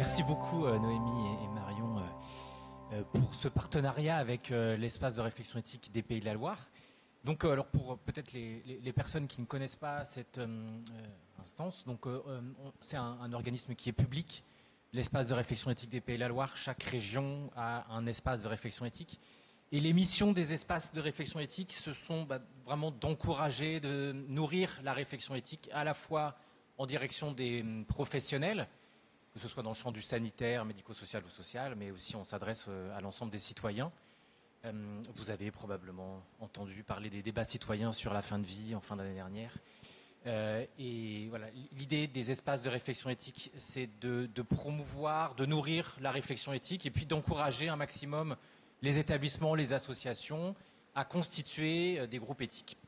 Merci beaucoup Noémie et Marion pour ce partenariat avec l'espace de réflexion éthique des Pays de la Loire. Donc alors pour peut-être les personnes qui ne connaissent pas cette instance, donc c'est un organisme qui est public, l'espace de réflexion éthique des Pays de la Loire. Chaque région a un espace de réflexion éthique. Et les missions des espaces de réflexion éthique, ce sont vraiment d'encourager, de nourrir la réflexion éthique, à la fois en direction des professionnels, que ce soit dans le champ du sanitaire, médico-social ou social, mais aussi on s'adresse à l'ensemble des citoyens. Vous avez probablement entendu parler des débats citoyens sur la fin de vie en fin d'année dernière. Et voilà, l'idée des espaces de réflexion éthique, c'est de promouvoir, de nourrir la réflexion éthique et puis d'encourager un maximum les établissements, les associations à constituer des groupes éthiques.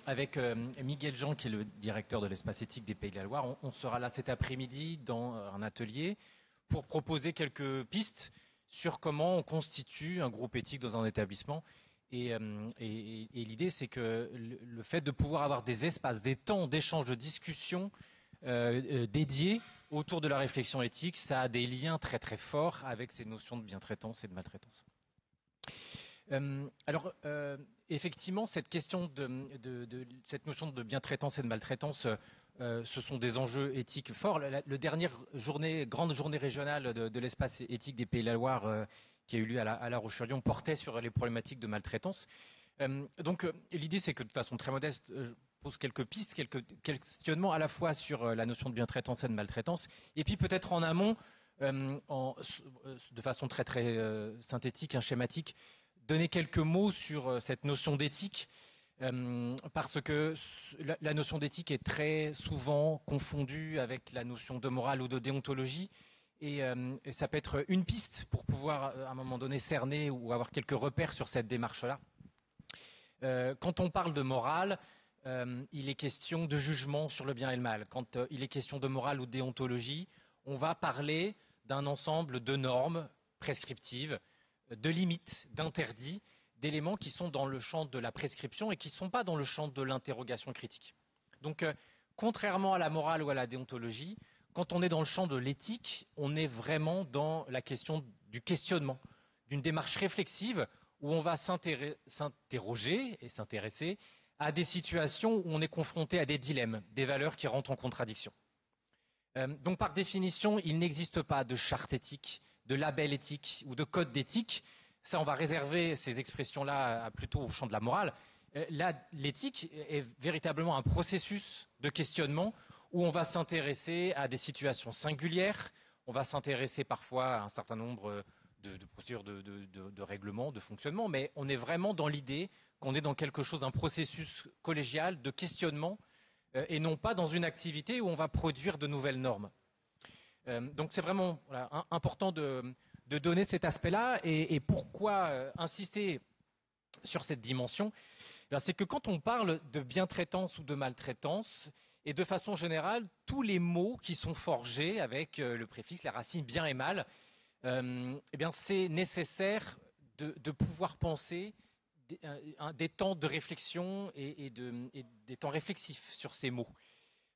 Avec Miguel Jean, qui est le directeur de l'espace éthique des Pays de la Loire, on sera là cet après-midi dans un atelier pour proposer quelques pistes sur comment on constitue un groupe éthique dans un établissement. Et l'idée, c'est que le fait de pouvoir avoir des espaces, des temps d'échange, de discussion dédiés autour de la réflexion éthique, ça a des liens très très forts avec ces notions de bientraitance et de maltraitance. Effectivement, cette question cette notion de bientraitance et de maltraitance, ce sont des enjeux éthiques forts. Le dernière grande journée régionale de l'espace éthique des Pays de la Loire, qui a eu lieu à La Roche-sur-Yon, portait sur les problématiques de maltraitance. L'idée, c'est que de façon très modeste, je pose quelques pistes, quelques questionnements à la fois sur la notion de bientraitance et de maltraitance, et puis peut-être en amont, de façon très très synthétique, schématique, donner quelques mots sur cette notion d'éthique, parce que la notion d'éthique est très souvent confondue avec la notion de morale ou de déontologie, et ça peut être une piste pour pouvoir à un moment donné cerner ou avoir quelques repères sur cette démarche-là. Quand on parle de morale, il est question de jugement sur le bien et le mal. Quand il est question de morale ou de déontologie, on va parler d'un ensemble de normes prescriptives, de limites, d'interdits, d'éléments qui sont dans le champ de la prescription et qui ne sont pas dans le champ de l'interrogation critique. Donc, contrairement à la morale ou à la déontologie, quand on est dans le champ de l'éthique, on est vraiment dans la question du questionnement, d'une démarche réflexive où on va s'interroger et s'intéresser à des situations où on est confronté à des dilemmes, des valeurs qui rentrent en contradiction. Donc, par définition, il n'existe pas de charte éthique, de label éthique ou de code d'éthique. Ça, on va réserver ces expressions-là plutôt au champ de la morale. L'éthique est véritablement un processus de questionnement où on va s'intéresser à des situations singulières, on va s'intéresser parfois à un certain nombre de procédures de règlement, de fonctionnement, mais on est vraiment dans l'idée qu'on est dans quelque chose, d'un processus collégial de questionnement et non pas dans une activité où on va produire de nouvelles normes. Donc c'est vraiment important de donner cet aspect-là. Et pourquoi insister sur cette dimension? C'est que quand on parle de bientraitance ou de maltraitance, et de façon générale, tous les mots qui sont forgés avec le préfixe, la racine bien et mal, c'est nécessaire de pouvoir penser des temps de réflexion et des temps réflexifs sur ces mots.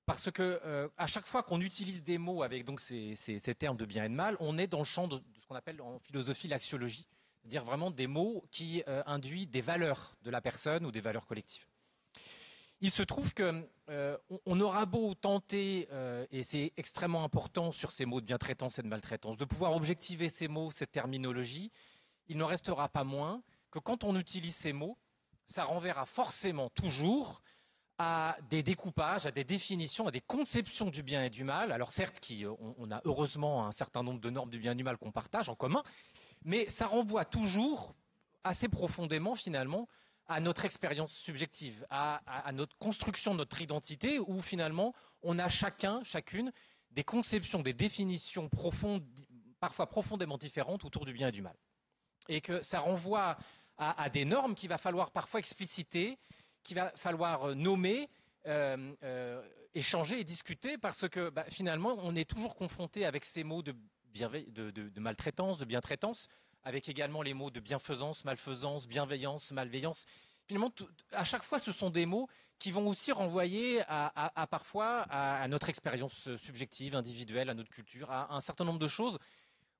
Parce que à chaque fois qu'on utilise des mots avec donc ces termes de bien et de mal, on est dans le champ de ce qu'on appelle en philosophie l'axiologie, c'est-à-dire vraiment des mots qui induisent des valeurs de la personne ou des valeurs collectives. Il se trouve qu'on aura beau tenter, et c'est extrêmement important sur ces mots de bientraitance et de maltraitance, de pouvoir objectiver ces mots, cette terminologie, il n'en restera pas moins que quand on utilise ces mots, ça renverra forcément toujours à des découpages, à des définitions, à des conceptions du bien et du mal. Alors certes, on a heureusement un certain nombre de normes du bien et du mal qu'on partage en commun, mais ça renvoie toujours assez profondément finalement à notre expérience subjective, à notre construction de notre identité, où finalement on a chacune des conceptions, des définitions profondes, parfois profondément différentes autour du bien et du mal. Et que ça renvoie à des normes qu'il va falloir parfois expliciter, qu'il va falloir nommer, échanger et discuter, parce que finalement on est toujours confronté avec ces mots de maltraitance, de bientraitance, avec également les mots de bienfaisance, malfaisance, bienveillance, malveillance, finalement, à chaque fois, ce sont des mots qui vont aussi renvoyer parfois à notre expérience subjective, individuelle, à notre culture, à un certain nombre de choses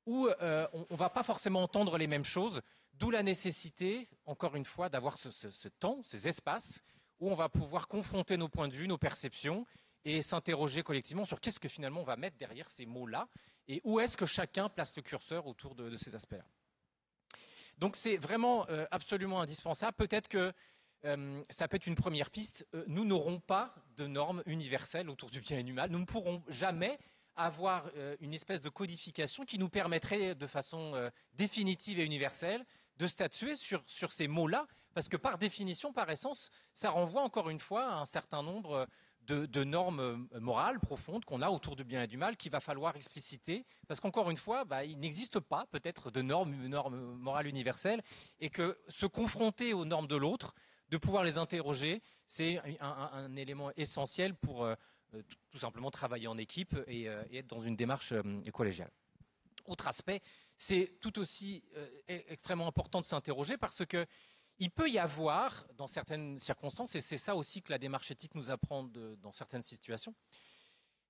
où on ne va pas forcément entendre les mêmes choses, d'où la nécessité, encore une fois, d'avoir ce temps, ces espaces, où on va pouvoir confronter nos points de vue, nos perceptions, et s'interroger collectivement sur qu'est-ce que finalement on va mettre derrière ces mots-là, et où est-ce que chacun place le curseur autour de ces aspects-là. Donc c'est vraiment absolument indispensable. Peut-être que ça peut être une première piste. Nous n'aurons pas de normes universelles autour du bien et du mal. Nous ne pourrons jamais avoir une espèce de codification qui nous permettrait de façon définitive et universelle de statuer sur ces mots-là, parce que par définition, par essence, ça renvoie encore une fois à un certain nombre de normes morales profondes qu'on a autour du bien et du mal qu'il va falloir expliciter, parce qu'encore une fois, il n'existe pas peut-être de normes morales universelles, et que se confronter aux normes de l'autre, de pouvoir les interroger, c'est un élément essentiel pour tout simplement travailler en équipe et être dans une démarche collégiale. Autre aspect, c'est tout aussi extrêmement important de s'interroger parce que il peut y avoir, dans certaines circonstances, et c'est ça aussi que la démarche éthique nous apprend dans certaines situations,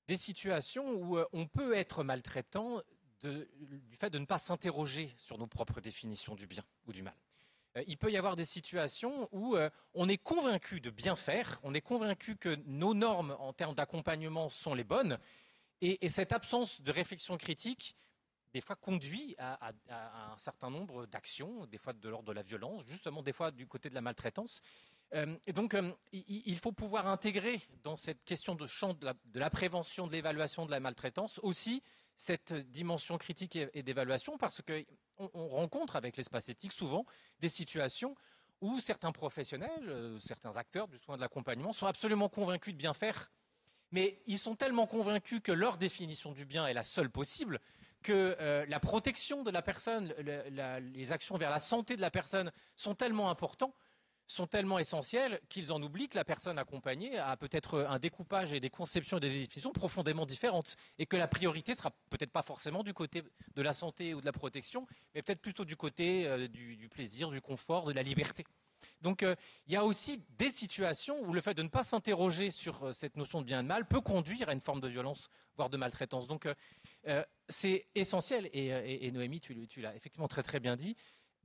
des situations où on peut être maltraitant du fait de ne pas s'interroger sur nos propres définitions du bien ou du mal. Il peut y avoir des situations où on est convaincu de bien faire, on est convaincu que nos normes en termes d'accompagnement sont les bonnes, et cette absence de réflexion critique, des fois, conduit à un certain nombre d'actions, des fois de l'ordre de la violence, justement des fois du côté de la maltraitance. Et donc, il faut pouvoir intégrer dans cette question de champ de la prévention, de l'évaluation de la maltraitance, aussi cette dimension critique et d'évaluation, parce qu'on rencontre avec l'espace éthique souvent des situations où certains professionnels, certains acteurs du soin de l'accompagnement sont absolument convaincus de bien faire, mais ils sont tellement convaincus que leur définition du bien est la seule possible, que la protection de la personne, les actions vers la santé de la personne sont tellement importantes, sont tellement essentielles qu'ils en oublient que la personne accompagnée a peut-être un découpage et des conceptions et des définitions profondément différentes, et que la priorité sera peut-être pas forcément du côté de la santé ou de la protection, mais peut-être plutôt du côté du plaisir, du confort, de la liberté. Donc il y a aussi des situations où le fait de ne pas s'interroger sur cette notion de bien et de mal peut conduire à une forme de violence, voire de maltraitance. Donc c'est essentiel, et Noémie, tu l'as effectivement très très bien dit,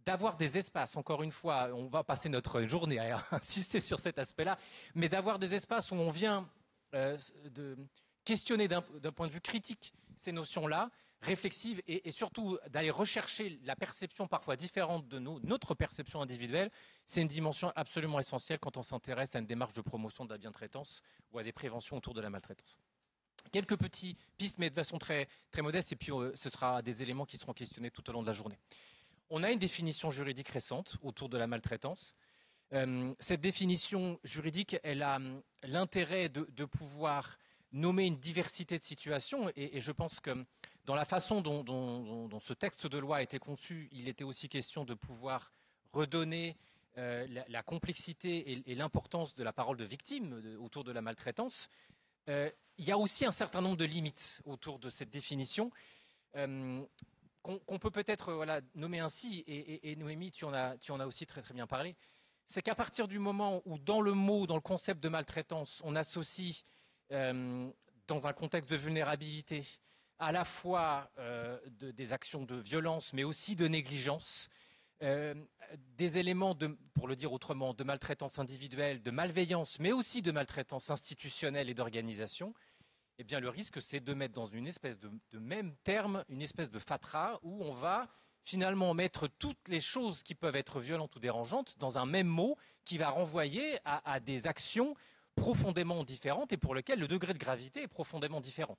d'avoir des espaces, encore une fois, on va passer notre journée à insister sur cet aspect-là, mais d'avoir des espaces où on vient de questionner d'un point de vue critique ces notions-là, réflexives, et surtout d'aller rechercher la perception parfois différente de notre perception individuelle, c'est une dimension absolument essentielle quand on s'intéresse à une démarche de promotion de la bientraitance ou à des préventions autour de la maltraitance. Quelques petites pistes, mais de façon très, très modeste, et puis ce sera des éléments qui seront questionnés tout au long de la journée. On a une définition juridique récente autour de la maltraitance. Cette définition juridique, elle a l'intérêt de pouvoir nommer une diversité de situations, et je pense que dans la façon dont ce texte de loi a été conçu, il était aussi question de pouvoir redonner la complexité et l'importance de la parole de victime autour de la maltraitance. Il y a aussi un certain nombre de limites autour de cette définition qu'on peut peut-être nommer ainsi, et Noémie, tu en as aussi très très bien parlé. C'est qu'à partir du moment où dans le mot, dans le concept de maltraitance, on associe dans un contexte de vulnérabilité à la fois des actions de violence, mais aussi de négligence, des éléments, pour le dire autrement, de maltraitance individuelle, de malveillance, mais aussi de maltraitance institutionnelle et d'organisation, eh bien le risque, c'est de mettre dans une espèce de même terme, une espèce de fatras, où on va finalement mettre toutes les choses qui peuvent être violentes ou dérangeantes dans un même mot qui va renvoyer à des actions profondément différentes et pour lesquelles le degré de gravité est profondément différent.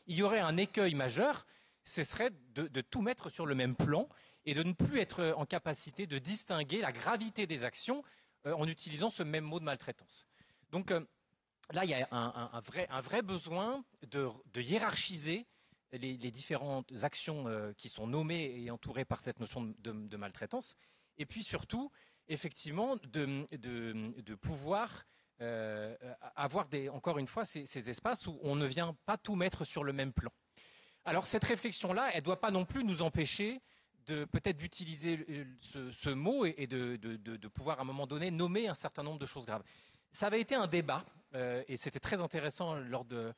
Il y aurait un écueil majeur, ce serait de tout mettre sur le même plan et de ne plus être en capacité de distinguer la gravité des actions en utilisant ce même mot de maltraitance. Donc là, il y a un vrai besoin de hiérarchiser les différentes actions qui sont nommées et entourées par cette notion de maltraitance, et puis surtout, effectivement, de pouvoir avoir encore une fois ces espaces où on ne vient pas tout mettre sur le même plan. Alors cette réflexion-là, elle ne doit pas non plus nous empêcher peut-être d'utiliser ce mot et de pouvoir à un moment donné nommer un certain nombre de choses graves. Ça avait été un débat et c'était très intéressant lors de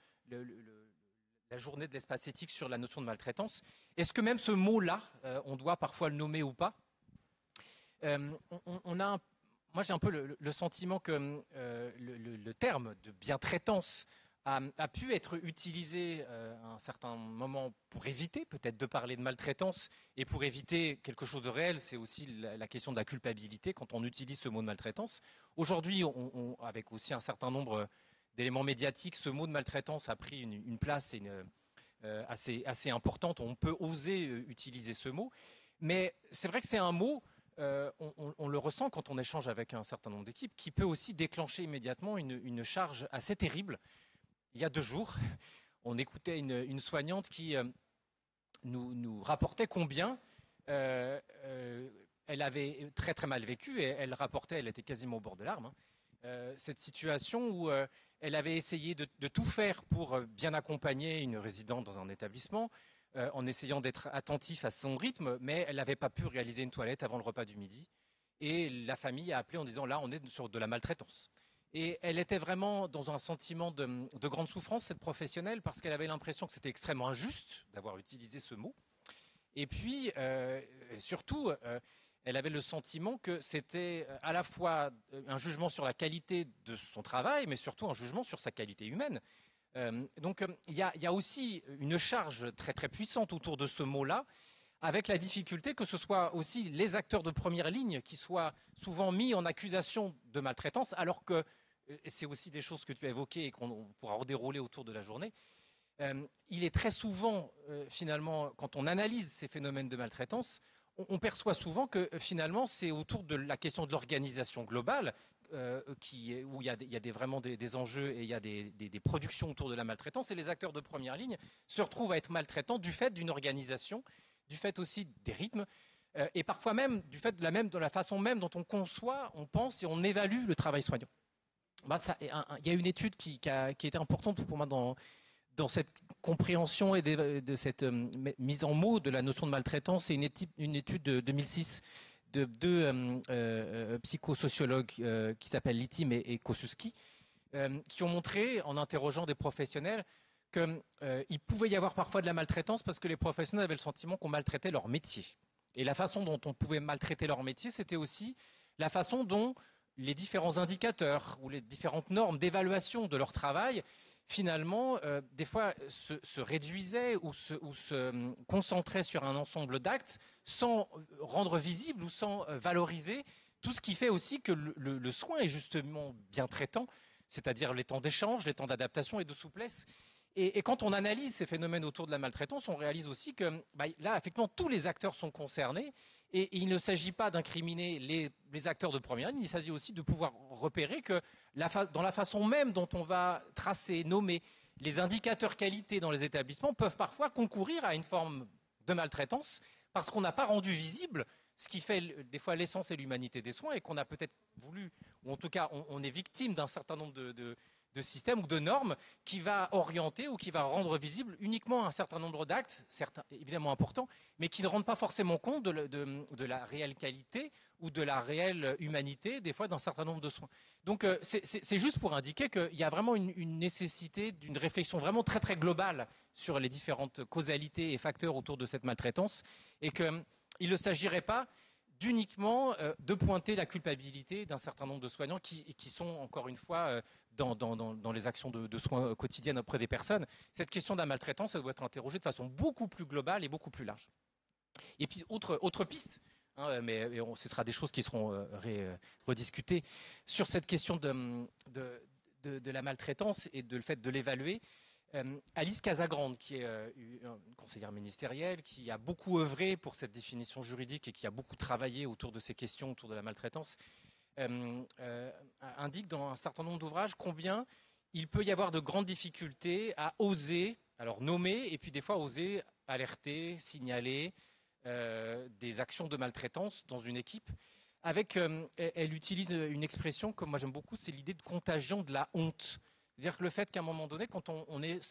la journée de l'espace éthique sur la notion de maltraitance. Est-ce que même ce mot-là, on doit parfois le nommer ou pas? Moi, j'ai un peu le sentiment que le terme de bientraitance a pu être utilisé à un certain moment pour éviter peut-être de parler de maltraitance et pour éviter quelque chose de réel. C'est aussi la question de la culpabilité quand on utilise ce mot de maltraitance. Aujourd'hui, avec aussi un certain nombre d'éléments médiatiques, ce mot de maltraitance a pris une place assez importante. On peut oser utiliser ce mot. Mais c'est vrai que c'est un mot, on le ressent quand on échange avec un certain nombre d'équipes, qui peut aussi déclencher immédiatement une charge assez terrible. Il y a 2 jours, on écoutait une soignante qui nous rapportait combien elle avait très très mal vécu, et elle rapportait, elle était quasiment au bord de larmes, cette situation où elle avait essayé de tout faire pour bien accompagner une résidente dans un établissement, en essayant d'être attentif à son rythme, mais elle n'avait pas pu réaliser une toilette avant le repas du midi. Et la famille a appelé en disant là, on est sur de la maltraitance. Et elle était vraiment dans un sentiment de grande souffrance, cette professionnelle, parce qu'elle avait l'impression que c'était extrêmement injuste d'avoir utilisé ce mot. Et puis, surtout, elle avait le sentiment que c'était à la fois un jugement sur la qualité de son travail, mais surtout un jugement sur sa qualité humaine. Donc, il y a aussi une charge très très puissante autour de ce mot-là, avec la difficulté que ce soit aussi les acteurs de première ligne qui soient souvent mis en accusation de maltraitance, alors que c'est aussi des choses que tu as évoquées et qu'on pourra redérouler autour de la journée. Il est très souvent, finalement, quand on analyse ces phénomènes de maltraitance, on perçoit souvent que finalement c'est autour de la question de l'organisation globale où il y a vraiment des enjeux et il y a des productions autour de la maltraitance, et les acteurs de première ligne se retrouvent à être maltraitants du fait d'une organisation, du fait aussi des rythmes, et parfois même du fait de la façon même dont on conçoit, on pense et on évalue le travail soignant. Il y a une étude qui était importante pour moi dans cette compréhension et de cette mise en mots de la notion de maltraitance. C'est une étude de 2006 de 2 psychosociologues qui s'appellent Littim et Kossuski, qui ont montré, en interrogeant des professionnels, qu'il pouvait y avoir parfois de la maltraitance parce que les professionnels avaient le sentiment qu'on maltraitait leur métier. Et la façon dont on pouvait maltraiter leur métier, c'était aussi la façon dont les différents indicateurs ou les différentes normes d'évaluation de leur travail, finalement, des fois se réduisaient ou se concentraient sur un ensemble d'actes sans rendre visible ou sans valoriser tout ce qui fait aussi que le soin est justement bien traitant, c'est-à-dire les temps d'échange, les temps d'adaptation et de souplesse. Et quand on analyse ces phénomènes autour de la maltraitance, on réalise aussi que là, effectivement, tous les acteurs sont concernés. Et il ne s'agit pas d'incriminer les acteurs de première ligne, il s'agit aussi de pouvoir repérer que dans la façon même dont on va tracer, nommer les indicateurs qualité dans les établissements peuvent parfois concourir à une forme de maltraitance parce qu'on n'a pas rendu visible ce qui fait des fois l'essence et l'humanité des soins, et qu'on a peut-être voulu, ou en tout cas on est victime d'un certain nombre de systèmes ou de normes qui va orienter ou qui va rendre visible uniquement un certain nombre d'actes, certains évidemment importants, mais qui ne rendent pas forcément compte de la réelle qualité ou de la réelle humanité, des fois, d'un certain nombre de soins. Donc c'est juste pour indiquer qu'il y a vraiment une nécessité d'une réflexion vraiment très très globale sur les différentes causalités et facteurs autour de cette maltraitance, et qu'il ne s'agirait pas d'uniquement de pointer la culpabilité d'un certain nombre de soignants qui sont, encore une fois, dans les actions de soins quotidiennes auprès des personnes. Cette question de la maltraitance, elle doit être interrogée de façon beaucoup plus globale et beaucoup plus large. Et puis, autre piste, mais ce sera des choses qui seront rediscutées, sur cette question de la maltraitance et le fait de l'évaluer. Alice Casagrande, qui est une conseillère ministérielle, qui a beaucoup œuvré pour cette définition juridique et qui a beaucoup travaillé autour de ces questions, autour de la maltraitance, indique dans un certain nombre d'ouvrages combien il peut y avoir de grandes difficultés à oser, alors nommer, et puis des fois oser alerter, signaler des actions de maltraitance dans une équipe. Elle utilise une expression que moi j'aime beaucoup, c'est l'idée de contagion de la honte. C'est-à-dire que le fait qu'à un moment donné, quand on est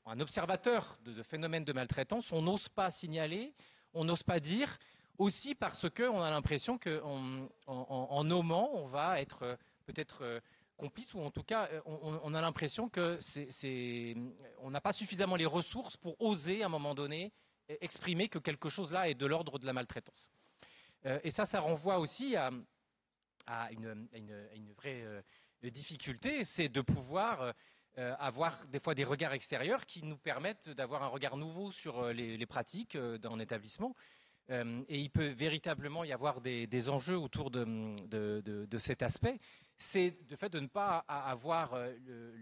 un observateur de phénomènes de maltraitance, on n'ose pas signaler, on n'ose pas dire, aussi parce qu'on a l'impression qu'en nommant, on va être peut-être complice, ou en tout cas, on a l'impression que on n'a pas suffisamment les ressources pour oser, à un moment donné, exprimer que quelque chose là est de l'ordre de la maltraitance. Et ça renvoie aussi à une vraie difficulté, c'est de pouvoir avoir des fois des regards extérieurs qui nous permettent d'avoir un regard nouveau sur les pratiques d'un établissement. Et il peut véritablement y avoir des enjeux autour de cet aspect. C'est le fait de ne pas avoir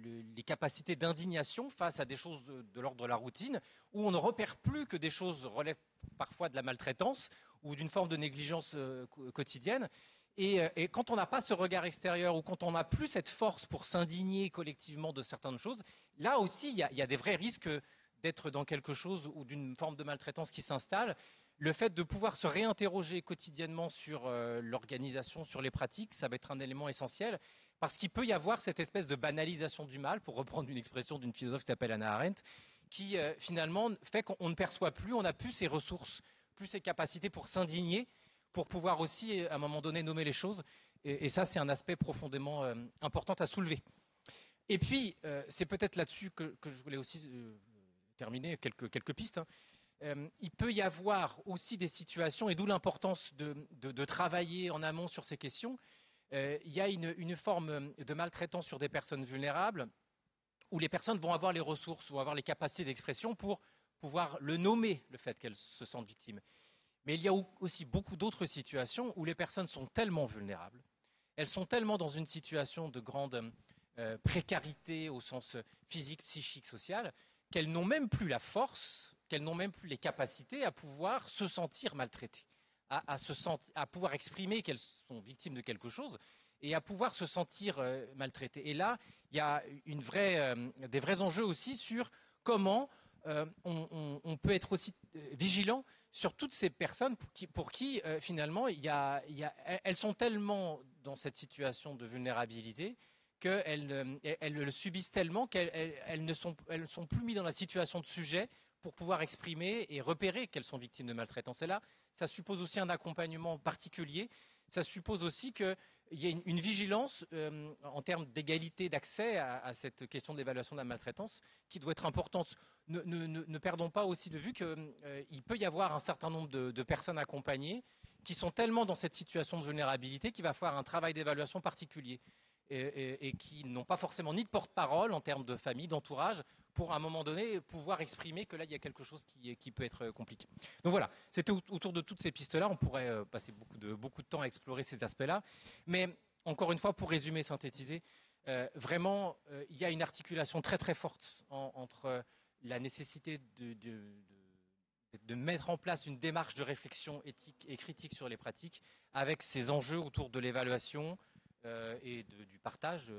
les capacités d'indignation face à des choses de l'ordre de la routine, où on ne repère plus que des choses relèvent parfois de la maltraitance ou d'une forme de négligence quotidienne. Et quand on n'a pas ce regard extérieur, ou quand on n'a plus cette force pour s'indigner collectivement de certaines choses, là aussi, il y a des vrais risques d'être dans quelque chose ou d'une forme de maltraitance qui s'installe. Le fait de pouvoir se réinterroger quotidiennement sur l'organisation, sur les pratiques, ça va être un élément essentiel, parce qu'il peut y avoir cette espèce de banalisation du mal, pour reprendre une expression d'une philosophe qui s'appelle Hannah Arendt, qui finalement fait qu'on ne perçoit plus, on n'a plus ces ressources, plus ces capacités pour s'indigner, pour pouvoir aussi, à un moment donné, nommer les choses. Et ça, c'est un aspect profondément important à soulever. Et puis, c'est peut-être là-dessus que je voulais aussi terminer, quelques pistes. Il peut y avoir aussi des situations, et d'où l'importance de travailler en amont sur ces questions. Il y a une forme de maltraitance sur des personnes vulnérables, où les personnes vont avoir les ressources, vont avoir les capacités d'expression pour pouvoir le nommer, le fait qu'elles se sentent victimes. Mais il y a aussi beaucoup d'autres situations où les personnes sont tellement vulnérables, elles sont tellement dans une situation de grande précarité au sens physique, psychique, social, qu'elles n'ont même plus la force, qu'elles n'ont même plus les capacités à pouvoir se sentir maltraitées, à pouvoir exprimer qu'elles sont victimes de quelque chose et à pouvoir se sentir maltraitées. Et là, il y a des vrais enjeux aussi sur comment on peut être aussi vigilant sur toutes ces personnes pour qui finalement, elles sont tellement dans cette situation de vulnérabilité qu'elles le subissent tellement qu'elles ne sont plus mises dans la situation de sujet pour pouvoir exprimer et repérer qu'elles sont victimes de maltraitance. Et là, ça suppose aussi un accompagnement particulier. Ça suppose aussi qu'il y ait une vigilance en termes d'égalité d'accès à cette question de l'évaluation de la maltraitance qui doit être importante. Ne perdons pas aussi de vue qu'il peut y avoir un certain nombre de personnes accompagnées qui sont tellement dans cette situation de vulnérabilité qu'il va falloir un travail d'évaluation particulier et qui n'ont pas forcément ni de porte-parole en termes de famille, d'entourage, pour à un moment donné pouvoir exprimer que là il y a quelque chose qui peut être compliqué. Donc voilà, c'était autour de toutes ces pistes-là. On pourrait passer beaucoup de temps à explorer ces aspects-là. Mais encore une fois, pour résumer, synthétiser, vraiment, il y a une articulation très très forte entre la nécessité de mettre en place une démarche de réflexion éthique et critique sur les pratiques, avec ces enjeux autour de l'évaluation et du partage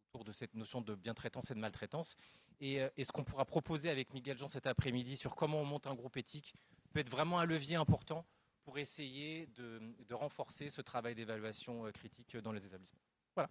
autour de cette notion de bientraitance et de maltraitance. Et ce qu'on pourra proposer avec Miguel Jean cet après-midi sur comment on monte un groupe éthique peut être vraiment un levier important pour essayer de renforcer ce travail d'évaluation critique dans les établissements. Voilà.